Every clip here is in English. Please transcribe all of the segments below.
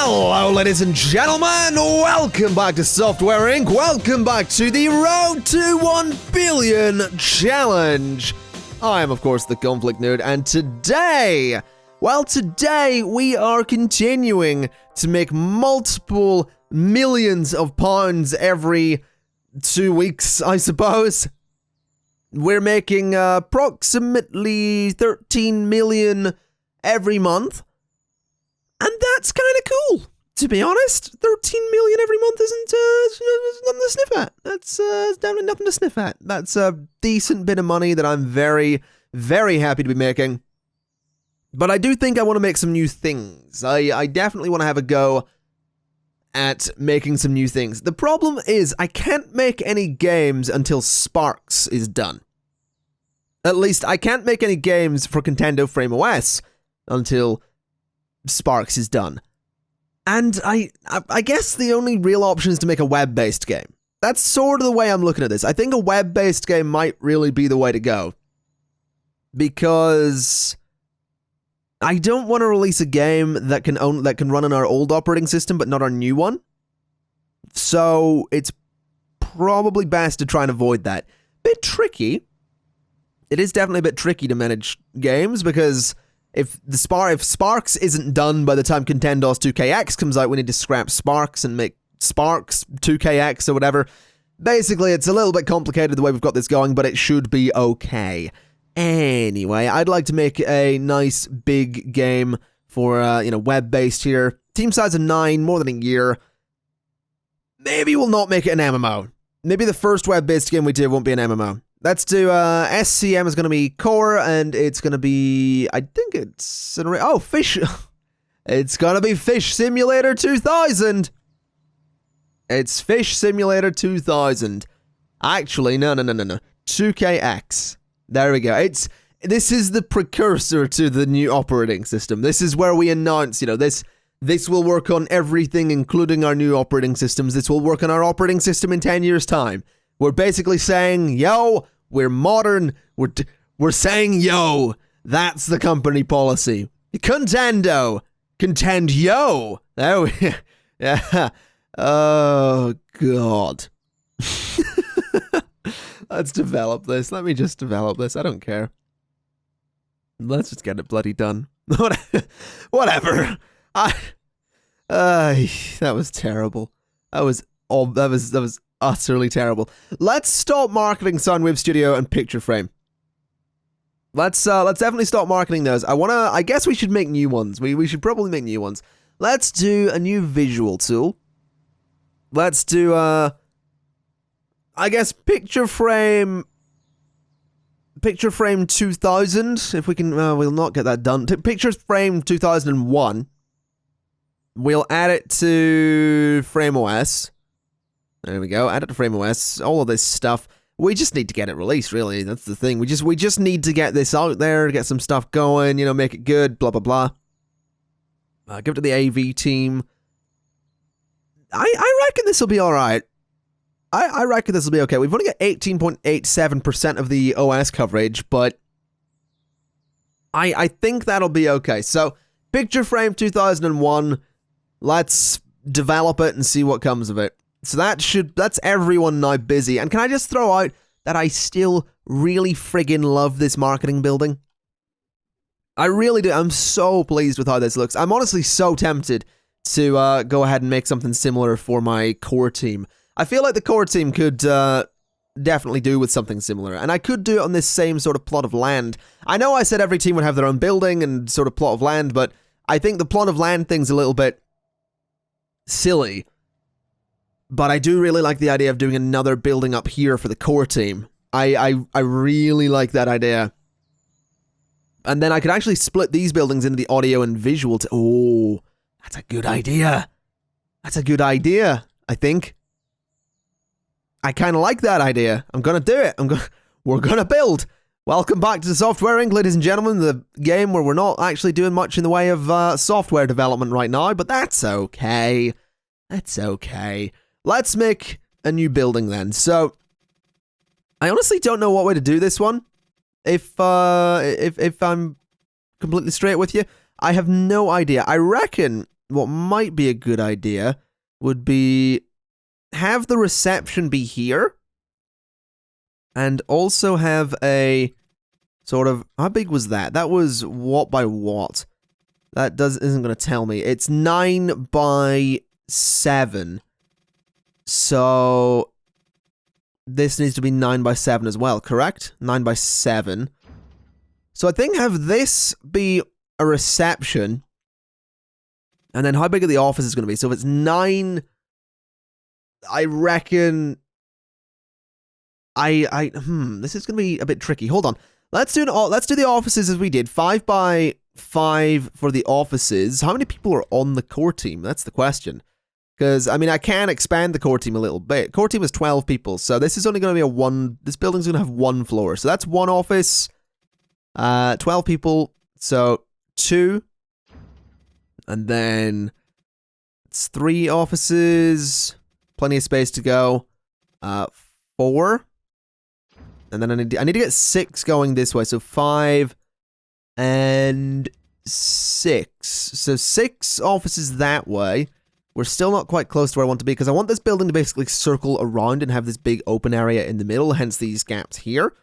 Hello, ladies and gentlemen. Welcome back to Software Inc. Welcome back to the Road to 1 Billion Challenge. I am, of course, the ConflictNerd, and today we are continuing to make multiple millions of pounds every 2 weeks, I suppose. We're making approximately 13 million every month. And that's kind of cool, to be honest. 13 million every month isn't nothing to sniff at. That's definitely nothing to sniff at. That's a decent bit of money that I'm very, very happy to be making. But I do think I want to make some new things. I definitely want to have a go at making some new things. The problem is I can't make any games until Sparks is done. At least I can't make any games for Contendo Frame OS until Sparks is done. And I guess the only real option is to make a web-based game. That's sort of the way I'm looking at this. I think a web-based game might really be the way to go. Because I don't want to release a game that can run on our old operating system but not our new one. So it's probably best to try and avoid that. Bit tricky. It is definitely a bit tricky to manage games because if Sparks isn't done by the time Contendos 2KX comes out, we need to scrap Sparks and make Sparks 2KX or whatever. Basically, it's a little bit complicated the way we've got this going, but it should be okay. Anyway, I'd like to make a nice big game for, web-based here. Team size of 9, more than a year. Maybe we'll not make it an MMO. Maybe the first web-based game we do won't be an MMO. Let's do, SCM is going to be core, and it's going to be, I think it's, Fish. It's going to be Fish Simulator 2000. It's Fish Simulator 2000. Actually, no. 2KX. There we go. This is the precursor to the new operating system. This is where we announce, this will work on everything, including our new operating systems. This will work on our operating system in 10 years' time. We're basically saying, yo, we're modern. We're saying, yo, that's the company policy. Contendo. Contend, yo. There we yeah. Oh, God. Let's develop this. Let me just develop this. I don't care. Let's just get it bloody done. Whatever. That was terrible. That was utterly terrible. Let's stop marketing Soundwave Studio and Picture Frame. Let's definitely stop marketing those. I guess we should make new ones. We should probably make new ones. Let's do a new visual tool. Let's do I guess Picture Frame 2000, if we can, we'll not get that done. Picture Frame 2001. We'll add it to Frame OS. There we go, add it to Frame OS, all of this stuff. We just need to get it released, really, that's the thing. We just need to get this out there, get some stuff going, make it good, blah, blah, blah. Give it to the AV team. I reckon this will be alright. I reckon this will be okay. We've only got 18.87% of the OS coverage, but I think that'll be okay. So, Picture Frame 2001, let's develop it and see what comes of it. So that's everyone now busy. And can I just throw out that I still really friggin' love this marketing building? I really do. I'm so pleased with how this looks. I'm honestly so tempted to go ahead and make something similar for my core team. I feel like the core team could definitely do with something similar. And I could do it on this same sort of plot of land. I know I said every team would have their own building and sort of plot of land, but I think the plot of land thing's a little bit silly. But I do really like the idea of doing another building up here for the core team. I really like that idea. And then I could actually split these buildings into the audio and visual. Oh, that's a good idea. That's a good idea, I think. I kind of like that idea. I'm going to do it. We're going to build. Welcome back to Software Inc., ladies and gentlemen, the game where we're not actually doing much in the way of software development right now, but that's okay. That's okay. Let's make a new building then. So, I honestly don't know what way to do this one. If I'm completely straight with you, I have no idea. I reckon what might be a good idea would be have the reception be here, and also have a sort of, how big was that? That was what by what? That isn't going to tell me. It's 9 by 7. So this needs to be 9 by 7 as well, correct? 9 by 7. So I think have this be a reception, and then how big are the offices going to be? So if it's 9, I reckon this is going to be a bit tricky. Hold on. Let's do the offices as we did. 5 by 5 for the offices. How many people are on the core team? That's the question. Because, I mean, I can expand the core team a little bit. Core team is 12 people, so this is only going to be a one... This building's going to have 1 floor. So that's 1 office. 12 people. So 2. And then it's 3 offices. Plenty of space to go. 4. And then I need to get 6 going this way. So 5 and 6. So 6 offices that way. We're still not quite close to where I want to be, because I want this building to basically circle around and have this big open area in the middle, hence these gaps here.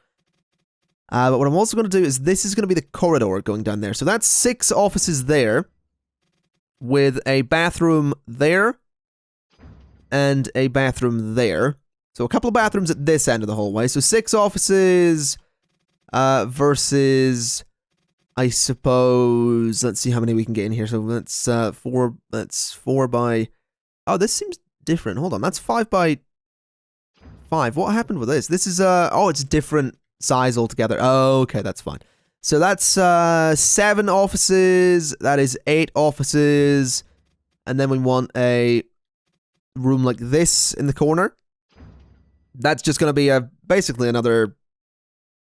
But what I'm also going to do is this is going to be the corridor going down there. So that's 6 offices there, with a bathroom there, and a bathroom there. So a couple of bathrooms at this end of the hallway. So 6 offices versus, I suppose, let's see how many we can get in here. So that's 4. That's 4 by. Oh, this seems different. Hold on, that's 5 by 5. What happened with this? This is oh, it's different size altogether. Oh, okay, that's fine. So that's 7 offices. That is 8 offices, and then we want a room like this in the corner. That's just going to be basically another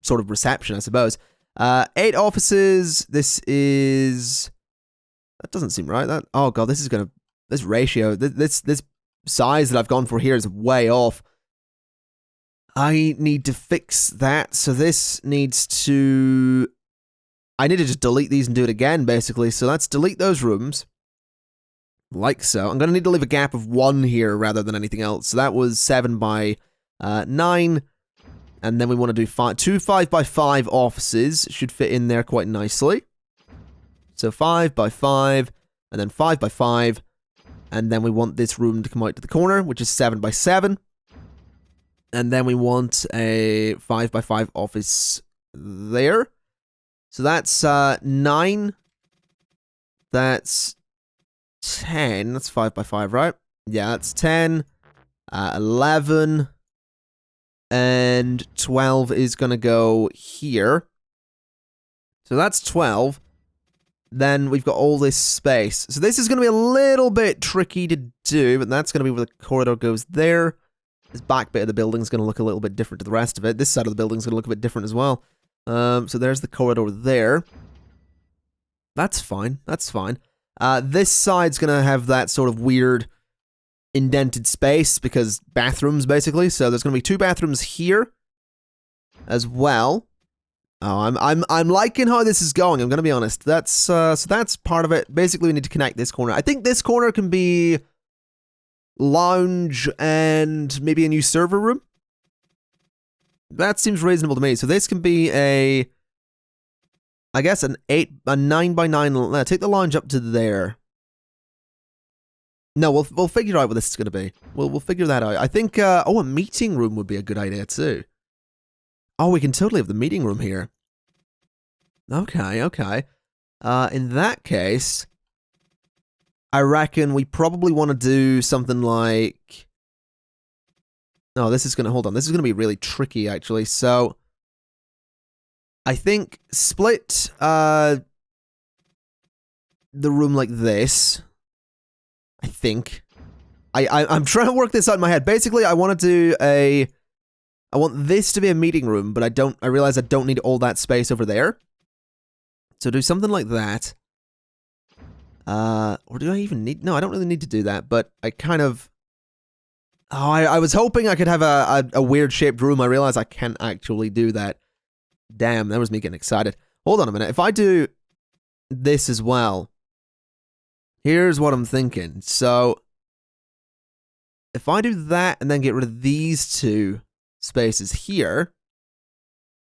sort of reception, I suppose. 8 offices. This is... That doesn't seem right. Oh god, this is going to... This ratio, this size that I've gone for here is way off. I need to fix that. So this needs to... I need to just delete these and do it again, basically. So let's delete those rooms. Like so. I'm going to need to leave a gap of 1 here rather than anything else. So that was 7 by 9. And then we want to do 2 5 by 5 offices. Should fit in there quite nicely. So 5 by 5. And then 5 by 5. And then we want this room to come out to the corner, which is 7 by 7. And then we want a 5 by 5 office there. So that's 9. That's 10. That's 5 by 5, right? Yeah, that's 10. 11. And 12 is going to go here. So that's 12. Then we've got all this space. So this is going to be a little bit tricky to do, but that's going to be where the corridor goes there. This back bit of the building is going to look a little bit different to the rest of it. This side of the building is going to look a bit different as well. So there's the corridor there. That's fine. That's fine. This side's going to have that sort of weird indented space because bathrooms, basically. So there's going to be 2 bathrooms here as well. Oh, I'm liking how this is going. I'm going to be honest. That's so that's part of it. Basically, we need to connect this corner. I think this corner can be lounge and maybe a new server room. That seems reasonable to me. So this can be a, I guess, a 9 by 9. Take the lounge up to there. No, we'll figure out what this is going to be. We'll figure that out. I think, oh, a meeting room would be a good idea too. Oh, we can totally have the meeting room here. Okay, okay. In that case, I reckon we probably want to do something like... No, this is going to... Hold on. This is going to be really tricky, actually. So, I think split the room like this. I think. I'm trying to work this out in my head. Basically, I want to do a... I want this to be a meeting room, but I realize I don't need all that space over there. So do something like that. Or do I even need... No, I don't really need to do that, but I kind of... Oh, I was hoping I could have a weird-shaped room. I realize I can't actually do that. Damn, that was me getting excited. Hold on a minute. If I do this as well, Here's what I'm thinking. So, if I do that and then get rid of these two spaces here,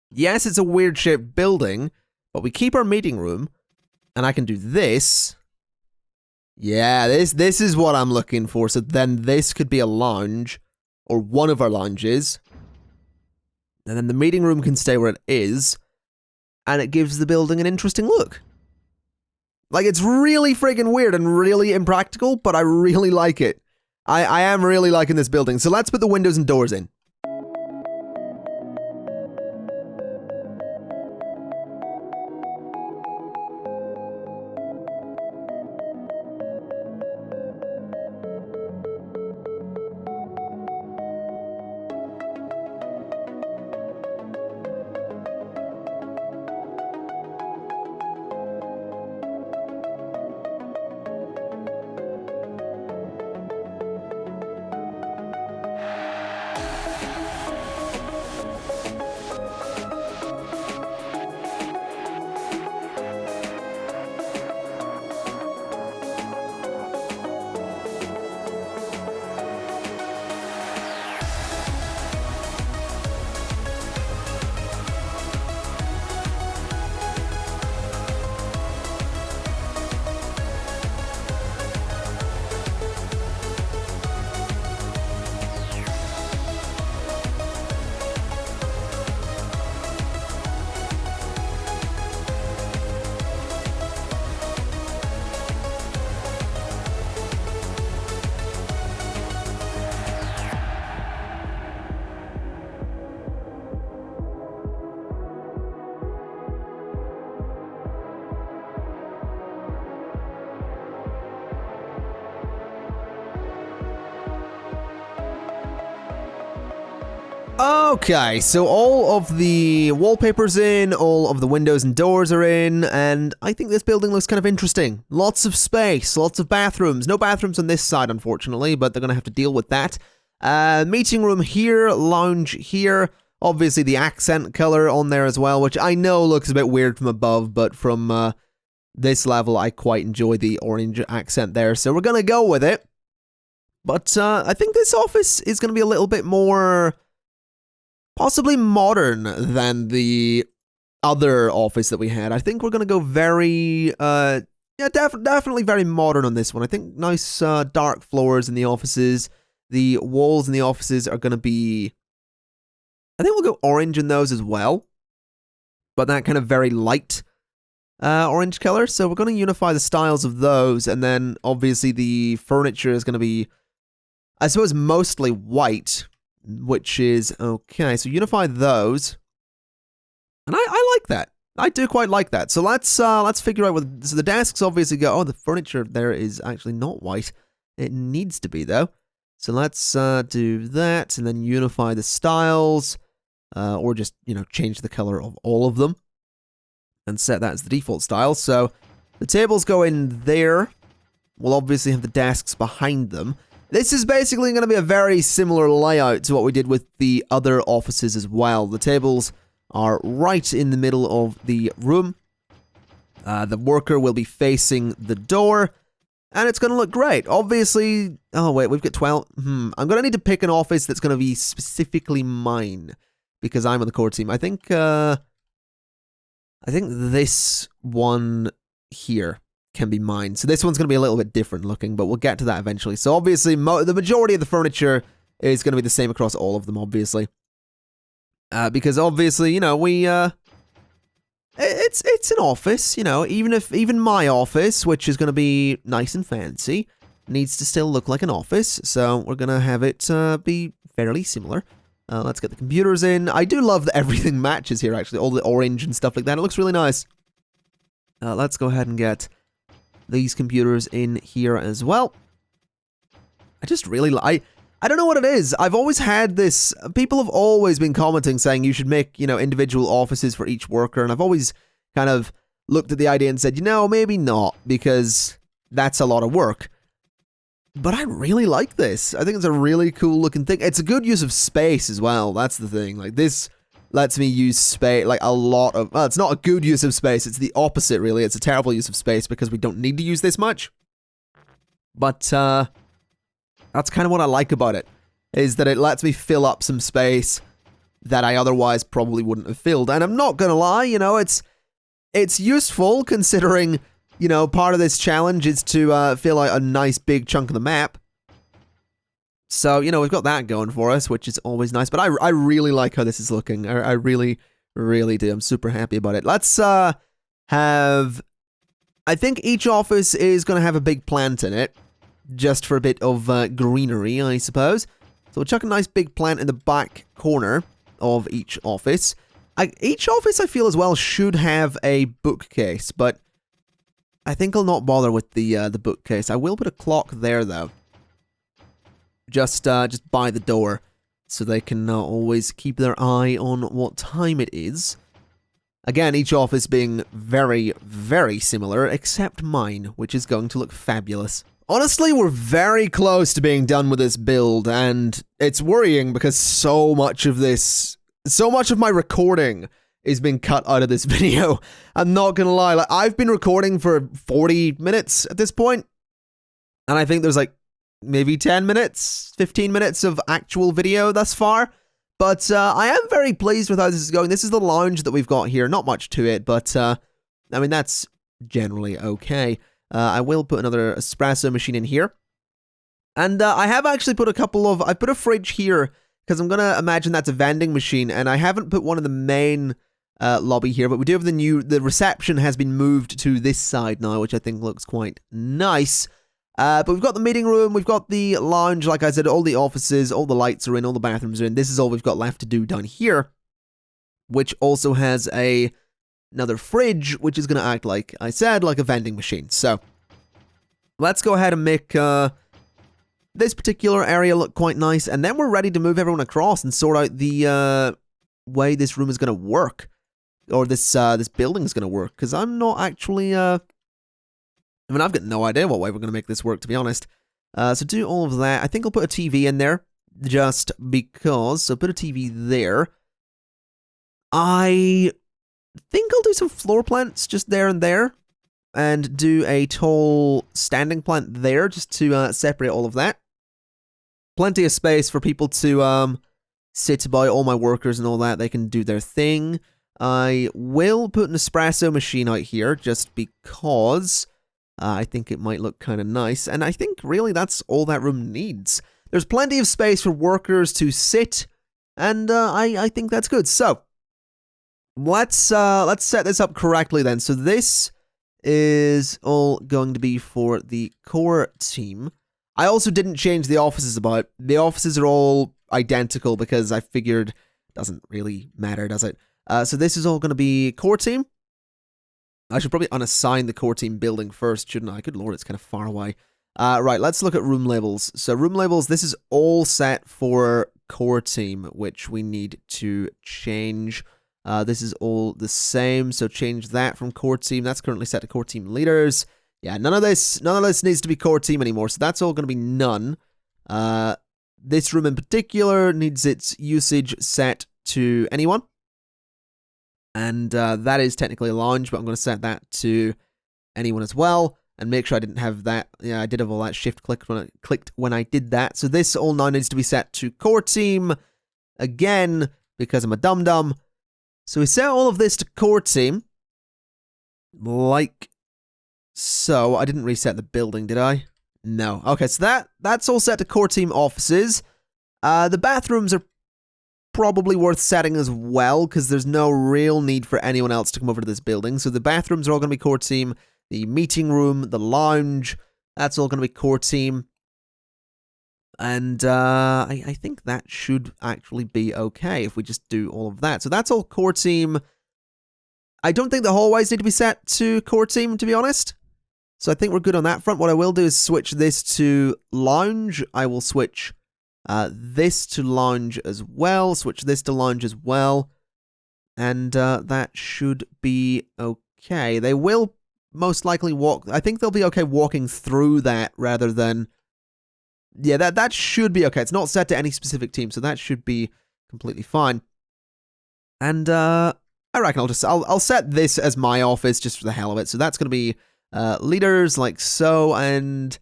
yes, it's a weird shaped building, but we keep our meeting room, and I can do this. Yeah, this is what I'm looking for. So then this could be a lounge, or one of our lounges. And then the meeting room can stay where it is, and it gives the building an interesting look. Like, it's really friggin' weird and really impractical, but I really like it. I am really liking this building. So let's put the windows and doors in. Okay, so all of the wallpaper's in, all of the windows and doors are in, and I think this building looks kind of interesting. Lots of space, lots of bathrooms. No bathrooms on this side, unfortunately, but they're going to have to deal with that. Meeting room here, lounge here. Obviously, the accent color on there as well, which I know looks a bit weird from above, but from this level, I quite enjoy the orange accent there, so we're going to go with it. But I think this office is going to be a little bit more possibly modern than the other office that we had. I think we're going to go very, definitely very modern on this one. I think nice dark floors in the offices. The walls in the offices are going to be, I think we'll go orange in those as well. But that kind of very light orange color. So we're going to unify the styles of those. And then obviously the furniture is going to be, I suppose, mostly white, which is okay. So unify those. And I like that. I do quite like that. So let's figure out what, so the desks obviously go, oh, the furniture there is actually not white. It needs to be though. So let's do that and then unify the styles, or just, change the color of all of them and set that as the default style. So the tables go in there. We'll obviously have the desks behind them. This is basically going to be a very similar layout to what we did with the other offices as well. The tables are right in the middle of the room. The worker will be facing the door, and it's going to look great. Obviously, oh wait, we've got 12. I'm going to need to pick an office that's going to be specifically mine, because I'm on the core team. I think this one here can be mine. So this one's going to be a little bit different looking, but we'll get to that eventually. So obviously, the majority of the furniture is going to be the same across all of them, obviously. Because obviously, it's an office, even my office, which is going to be nice and fancy, needs to still look like an office. So we're going to have it be fairly similar. Let's get the computers in. I do love that everything matches here, actually. All the orange and stuff like that. It looks really nice. Let's go ahead and get these computers in here as well. I just really I don't know what it is. I've always had this, people have always been commenting saying you should make, individual offices for each worker, and I've always kind of looked at the idea and said, maybe not, because that's a lot of work. But I really like this. I think it's a really cool looking thing. It's a good use of space as well. That's the thing. Like, this lets me use space, like a lot of, well, it's not a good use of space. It's the opposite, really. It's a terrible use of space because we don't need to use this much. But that's kind of what I like about it, is that it lets me fill up some space that I otherwise probably wouldn't have filled. And I'm not gonna lie, you know, it's useful considering, you know, part of this challenge is to fill out a nice big chunk of the map. So, you know, we've got that going for us, which is always nice. But I really like how this is looking. I really, really do. I'm super happy about it. Let's have... I think each office is going to have a big plant in it, just for a bit of greenery, I suppose. So we'll chuck a nice big plant in the back corner of each office. Each office, I feel as well, should have a bookcase, but I think I'll not bother with the bookcase. I will put a clock there, though. Just by the door, so they can always keep their eye on what time it is. Again, each office being very, very similar, except mine, which is going to look fabulous. Honestly, we're very close to being done with this build, and it's worrying because so much of my recording is being cut out of this video. I'm not gonna lie, like, I've been recording for 40 minutes at this point, and I think there's like maybe 10 minutes, 15 minutes of actual video thus far. But I am very pleased with how this is going. This is the lounge that we've got here. Not much to it, but I mean, that's generally okay. I will put another espresso machine in here. And I have actually put I put a fridge here, because I'm going to imagine that's a vending machine. And I haven't put one in the main lobby here, but we do have the reception has been moved to this side now, which I think looks quite nice. But we've got the meeting room, we've got the lounge, like I said, all the offices, all the lights are in, all the bathrooms are in. This is all we've got left to do down here, which also has another fridge, which is going to act, like I said, like a vending machine. So, let's go ahead and make this particular area look quite nice, and then we're ready to move everyone across and sort out the way this room is going to work, or this building is going to work, because I'm not actually... I mean, I've got no idea what way we're going to make this work, to be honest. So do all of that. I think I'll put a TV in there, just because. So put a TV there. I think I'll do some floor plants just there and there, and do a tall standing plant there, just to separate all of that. Plenty of space for people to sit by, all my workers and all that. They can do their thing. I will put an espresso machine out here, just because... I think it might look kind of nice, and I think really that's all that room needs. There's plenty of space for workers to sit, and I think that's good. So let's set this up correctly then. So this is all going to be for the core team. I also didn't change the offices about. The offices are all identical because I figured it doesn't really matter, does it? So this is all going to be core team. I should probably unassign the core team building first, shouldn't I? Good lord, it's kind of far away. Right, let's look at room labels. So room labels, this is all set for core team, which we need to change. This is all the same, so change that from core team. That's currently set to core team leaders. Yeah, none of this needs to be core team anymore, so that's all going to be none. This room in particular needs its usage set to anyone. And that is technically a lounge, but I'm going to set that to anyone as well. And make sure I didn't have that. Yeah, I did have all that shift clicked when I did that. So this all now needs to be set to core team. Again, because I'm a dum-dum. So we set all of this to core team. Like so. I didn't reset the building, did I? No. Okay, so that's all set to core team offices. The bathrooms are probably worth setting as well, because there's no real need for anyone else to come over to this building. So the bathrooms are all going to be core team. The meeting room, the lounge, that's all going to be core team. And I think that should actually be okay if we just do all of that. So that's all core team. I don't think the hallways need to be set to core team, to be honest. So I think we're good on that front. What I will do is switch this to lounge. I will switch this to lounge as well. Switch this to lounge as well. And that should be okay. They will most likely walk. I think they'll be okay walking through that rather than... Yeah, that should be okay. It's not set to any specific team, so that should be completely fine. And I reckon I'll set this as my office just for the hell of it. So that's going to be leaders like so, and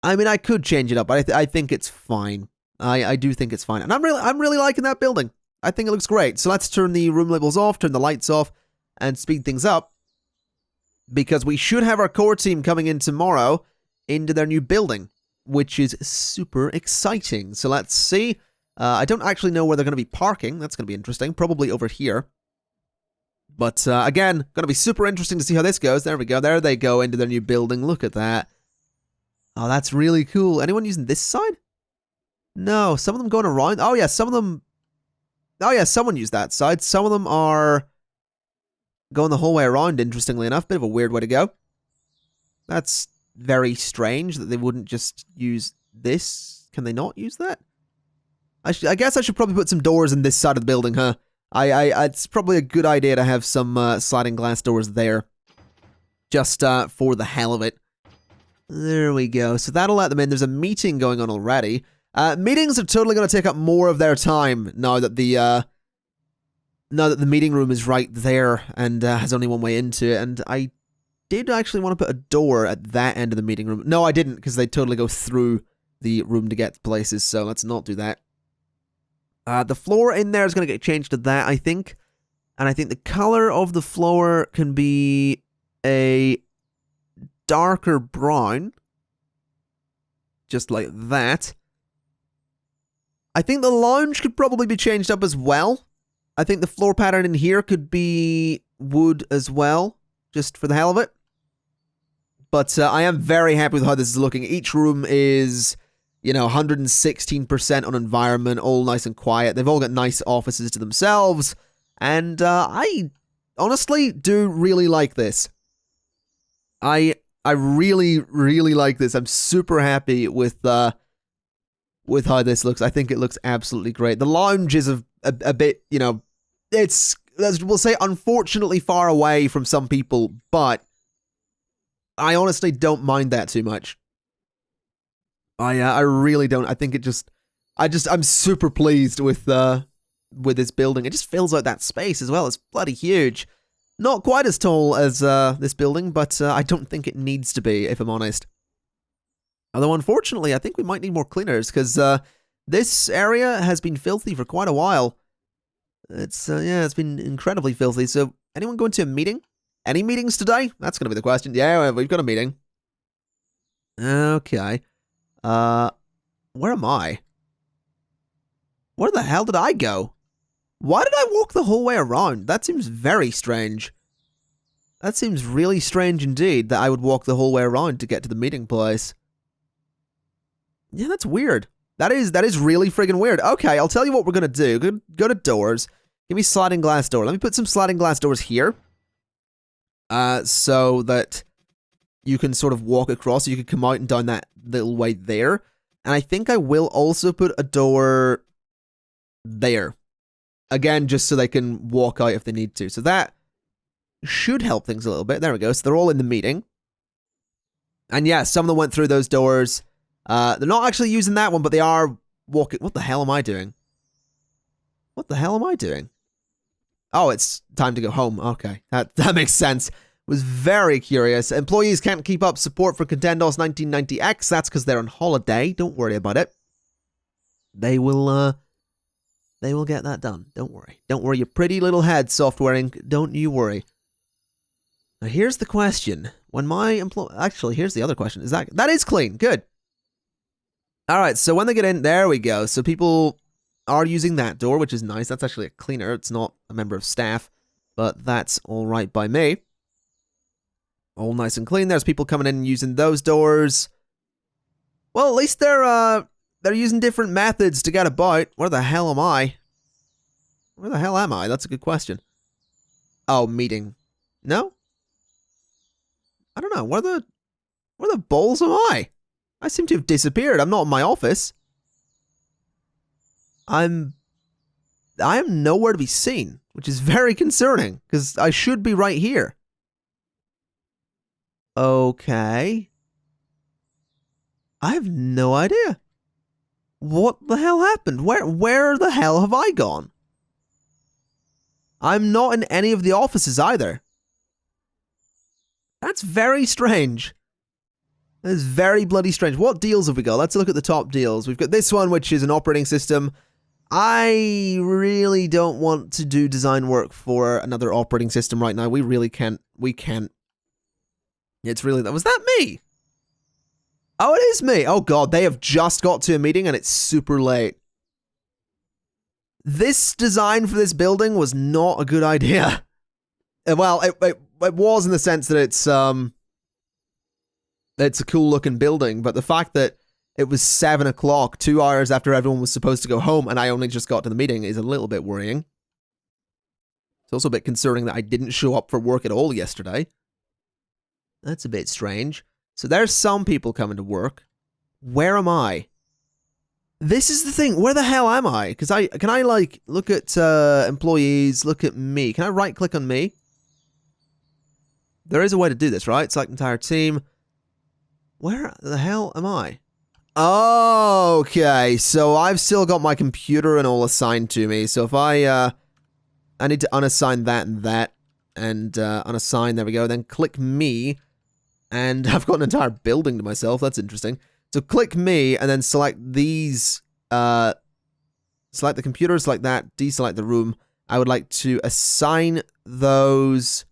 I mean, I could change it up, but I think it's fine. I do think it's fine. And I'm really liking that building. I think it looks great. So let's turn the room labels off, turn the lights off, and speed things up. Because we should have our core team coming in tomorrow into their new building, which is super exciting. So let's see. I don't actually know where they're going to be parking. That's going to be interesting. Probably over here. But again, going to be super interesting to see how this goes. There we go. There they go into their new building. Look at that. Oh, that's really cool. Anyone using this side? No, some of them going around. Oh, yeah, some of them... Oh, yeah, someone used that side. Some of them are going the whole way around, interestingly enough. Bit of a weird way to go. That's very strange that they wouldn't just use this. Can they not use that? I guess I should probably put some doors in this side of the building, huh? It's probably a good idea to have some sliding glass doors there. Just for the hell of it. There we go. So that'll let them in. There's a meeting going on already. Meetings are totally going to take up more of their time now that the meeting room is right there and has only one way into it. And I did actually want to put a door at that end of the meeting room. No, I didn't, because they totally go through the room to get to places. So let's not do that. The floor in there is going to get changed to that, I think. And I think the color of the floor can be a darker brown. Just like that. I think the lounge could probably be changed up as well. I think the floor pattern in here could be wood as well. Just for the hell of it. But I am very happy with how this is looking. Each room is... 116% on environment, all nice and quiet. They've all got nice offices to themselves. And I honestly do really like this. I really, really like this. I'm super happy with how this looks. I think it looks absolutely great. The lounge is a bit, it's, we'll say, unfortunately far away from some people, but I honestly don't mind that too much. I really don't. I think it just, I'm super pleased with this building. It just fills out that space as well. It's bloody huge. Not quite as tall as this building, but I don't think it needs to be, if I'm honest. Although, unfortunately, I think we might need more cleaners, because this area has been filthy for quite a while. It's been incredibly filthy. So, anyone going to a meeting? Any meetings today? That's going to be the question. Yeah, we've got a meeting. Okay. Where am I? Where the hell did I go? Why did I walk the whole way around? That seems very strange. That seems really strange indeed, that I would walk the whole way around to get to the meeting place. Yeah, that's weird. That is really friggin' weird. Okay, I'll tell you what we're gonna do. Go to doors. Give me sliding glass door. Let me put some sliding glass doors here. So that you can sort of walk across, so you can come out and down that little way there. And I think I will also put a door there. Again, just so they can walk out if they need to. So that should help things a little bit. There we go. So they're all in the meeting. And yeah, some of them went through those doors. They're not actually using that one, but they are walking. What the hell am I doing? What the hell am I doing? Oh, it's time to go home. Okay, that makes sense. Was very curious. Employees can't keep up support for Contendos 1990X. That's because they're on holiday. Don't worry about it. They will get that done. Don't worry. Don't worry your pretty little head, Software Inc. Don't you worry. Now here's the question. When my actually, here's the other question. Is that is clean. Good. Alright, so when they get in, there we go. So people are using that door, which is nice. That's actually a cleaner. It's not a member of staff, but that's alright by me. All nice and clean. There's people coming in and using those doors. Well, at least they're using different methods to get about. Where the hell am I? Where the hell am I? That's a good question. Oh, meeting. No? I don't know. Where the balls am I? I seem to have disappeared. I'm not in my office. I am nowhere to be seen, which is very concerning, because I should be right here. Okay. I have no idea. What the hell happened? Where the hell have I gone? I'm not in any of the offices either. That's very strange. That is very bloody strange. What deals have we got? Let's look at the top deals. We've got this one, which is an operating system. I really don't want to do design work for another operating system right now. We really can't. We can't. It's really... Was that me? Oh, it is me. Oh, God. They have just got to a meeting, and it's super late. This design for this building was not a good idea. Well, it was in the sense that it's a cool-looking building, but the fact that it was 7 o'clock, 2 hours after everyone was supposed to go home, and I only just got to the meeting is a little bit worrying. It's also a bit concerning that I didn't show up for work at all yesterday. That's a bit strange. So there's some people coming to work. Where am I? This is the thing. Where the hell am I? Because can I like look at employees, look at me. Can I right click on me? There is a way to do this, right? Select entire team. Where the hell am I? Okay, so I've still got my computer and all assigned to me. So if I need to unassign that and unassign, there we go. Then click me, and I've got an entire building to myself. That's interesting. So click me, and then select these, select the computer, select that, deselect the room. I would like to assign those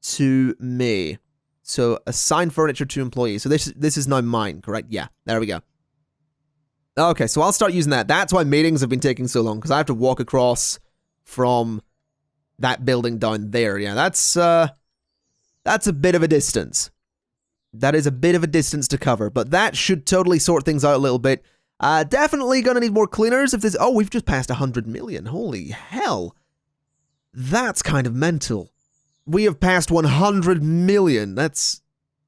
to me. So assign furniture to employees. So this is now mine, correct? Yeah, there we go. Okay, so I'll start using that. That's why meetings have been taking so long, because I have to walk across from that building down there. Yeah, that's a bit of a distance. That is a bit of a distance to cover, but that should totally sort things out a little bit. Definitely gonna need more cleaners if there's... Oh, we've just passed 100 million. Holy hell. That's kind of mental. We have passed 100 million. That's...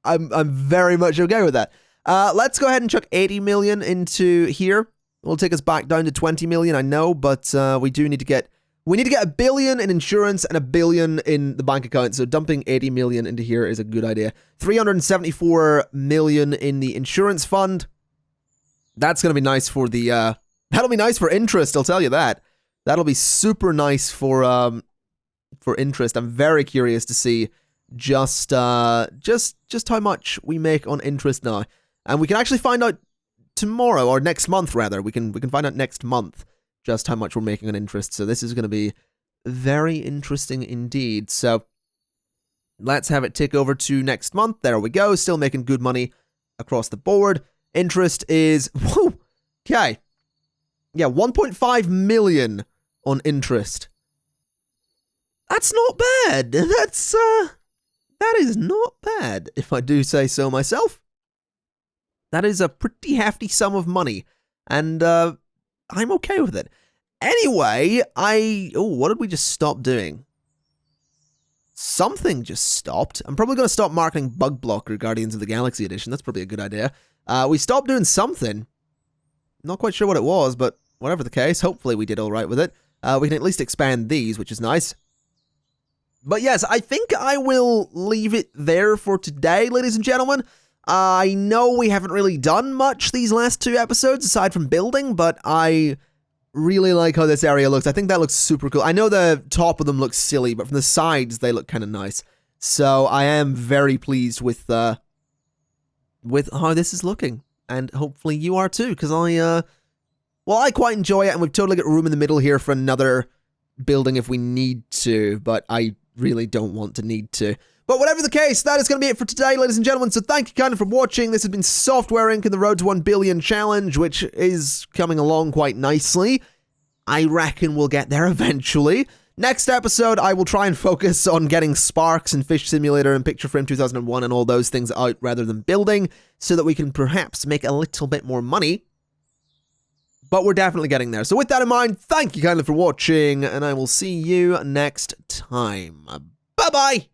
I'm very much okay with that. Let's go ahead and chuck 80 million into here. It'll take us back down to 20 million, I know, but we do need to get... We need to get $1 billion in insurance and $1 billion in the bank account, so dumping 80 million into here is a good idea. 374 million in the insurance fund. That's going to be nice for the... That'll be nice for interest, I'll tell you that. That'll be super nice for interest. I'm very curious to see just how much we make on interest now. And we can actually find out tomorrow, or next month rather. We can find out next month just how much we're making on interest. So this is going to be very interesting indeed. So let's have it tick over to next month. There we go. Still making good money across the board. Interest is... Whoa! Okay. Yeah, 1.5 million on interest. That's not bad. That is not bad, if I do say so myself. That is a pretty hefty sum of money, and I'm okay with it. Anyway, what did we just stop doing? Something just stopped. I'm probably going to stop marketing Bug Blocker Guardians of the Galaxy Edition. That's probably a good idea. We stopped doing something. Not quite sure what it was, but whatever the case, hopefully we did all right with it. We can at least expand these, which is nice. But yes, I think I will leave it there for today, ladies and gentlemen. I know we haven't really done much these last 2 episodes, aside from building, but I really like how this area looks. I think that looks super cool. I know the top of them looks silly, but from the sides, they look kind of nice. So I am very pleased with how this is looking. And hopefully you are too, because I quite enjoy it, and we've totally got room in the middle here for another building if we need to, but I really don't want to need to. But whatever the case, that is going to be it for today, ladies and gentlemen. So thank you kind of for watching. This has been Software Inc. and the Road to 1 Billion Challenge, which is coming along quite nicely. I reckon we'll get there eventually. Next episode, I will try and focus on getting Sparks and Fish Simulator and Picture Frame 2001 and all those things out rather than building, so that we can perhaps make a little bit more money. But we're definitely getting there. So with that in mind, thank you kindly for watching, and I will see you next time. Bye-bye!